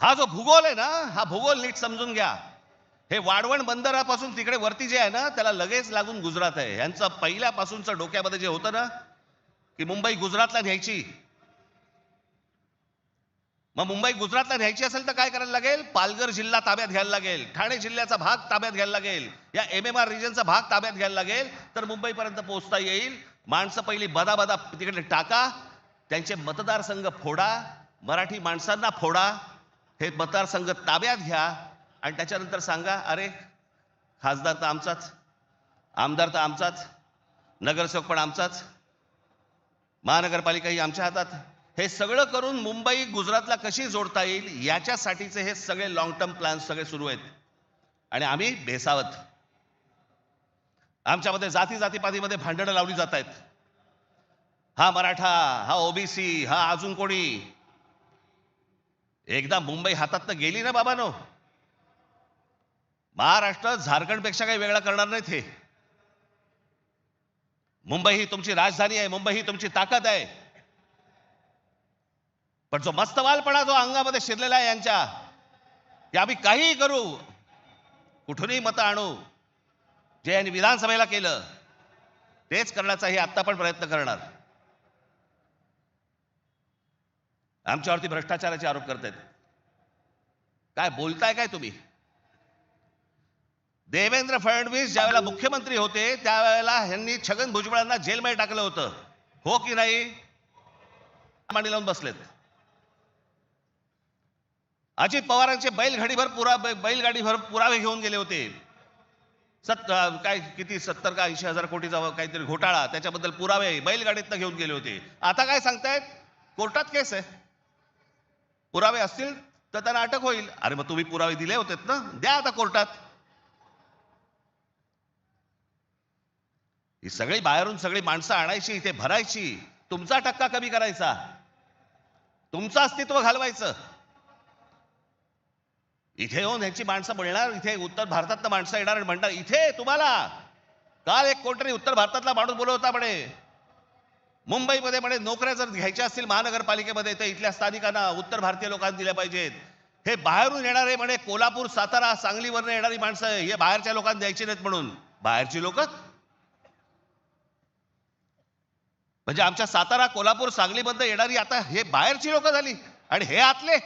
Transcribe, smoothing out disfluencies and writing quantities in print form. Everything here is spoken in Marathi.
हा जो भूगोल आहे ना, हा भूगोल नीट समजून घ्या. हे वाढवण बंदरापासून तिकडे वरती जे आहे ना, त्याला लगेच लागून गुजरात आहे. यांचं पहिल्यापासूनचं डोक्यामध्ये जे होतं ना, की मुंबई गुजरातला न्यायची. मग मुंबई गुजरातला न्यायची असेल तर काय करायला लागेल? पालघर जिल्हा ताब्यात घ्यायला लागेल, ठाणे जिल्ह्याचा भाग ताब्यात घ्यायला लागेल, या MMR रिजनचा भाग ताब्यात घ्यायला लागेल, तर मुंबईपर्यंत पोहोचता येईल. माणसं पहिली बदा तिकडे टाका, त्यांचे मतदारसंघ फोडा, मराठी माणसांना फोडा, हे मतदारसंघ ताब्यात घ्या आणि त्याच्यानंतर सांगा, अरे खासदार तर आमचाच, आमदार तर आमचाच, नगरसेवक पण आमचाच, महानगरपालिका ही आमच्या हातात. हे सगळं करून मुंबई गुजरातला कशी जोडता येईल याच्यासाठीचे हे सगळे लॉंग टर्म प्लॅन सगळे सुरू आहेत. आणि आम्ही बेसावत, आमच्यामध्ये जाती जातीपातीमध्ये भांडणं लावली जात आहेत. हा मराठा, हा ओबीसी, हा अजून कोणी. एकदा मुंबई हातात गेली ना बाबानो, महाराष्ट्र झारखंडपेक्षा काही वेगळा करणार नाहीत. हे मुंबई ही तुमची राजधानी आहे, मुंबई ही तुमची ताकद आहे. पण जो मस्तवालपणा जो अंगामध्ये शिरलेला आहे यांच्या, की आम्ही काहीही करू, कुठूनही मतं आणू, जे यांनी विधानसभेला केलं तेच करण्याचाही आता पण प्रयत्न करणार. आमच्यावरती भ्रष्टाचाराचे आरोप करतायत. काय बोलताय काय तुम्ही? देवेंद्र फडणवीस ज्यावेळेला मुख्यमंत्री होते त्यावेळेला यांनी छगन भुजबळांना जेलमध्ये टाकलं होतं, हो की नाही? मांडी लावून बसलेत. अजित पवारांचे बैलगाडीभर पुरावे घेऊन गेले होते. काय किती 70 का 80,000 कोटीचा काहीतरी घोटाळा, त्याच्याबद्दल पुरावे बैलगाडीतनं घेऊन गेले होते. आता काय सांगतायत? कोर्टात केस आहे, पुरावे असतील तर त्यांना अटक होईल. अरे मग तुम्ही पुरावे दिले होतेत ना, द्या आता कोर्टात. ही सगळी बाहेरून सगळी माणसं आणायची, इथे भरायची, तुमचा टक्का कमी करायचा, तुमचं अस्तित्व घालवायचं. इथे येऊन ह्यांची माणसं मिळणार, इथे उत्तर भारतातलं माणसं येणार आणि म्हणणार इथे तुम्हाला. काल एक कोणतरी उत्तर भारतातला माणूस बोलवता म्हणे, मुंबईमध्ये म्हणे नोकऱ्या जर घ्यायच्या असतील महानगरपालिकेमध्ये तर इथल्या स्थानिकांना, उत्तर भारतीय लोकांना दिल्या पाहिजेत. हे बाहेरून येणारे म्हणे कोल्हापूर, सातारा, सांगलीवरनं येणारी माणसं हे बाहेरच्या लोकांना द्यायची नाहीत म्हणून. बाहेरची लोक म्हणजे आमच्या सातारा, कोल्हापूर, सांगलीमध्ये येणारी आता हे बाहेरची लोक झाली आणि हे आतले.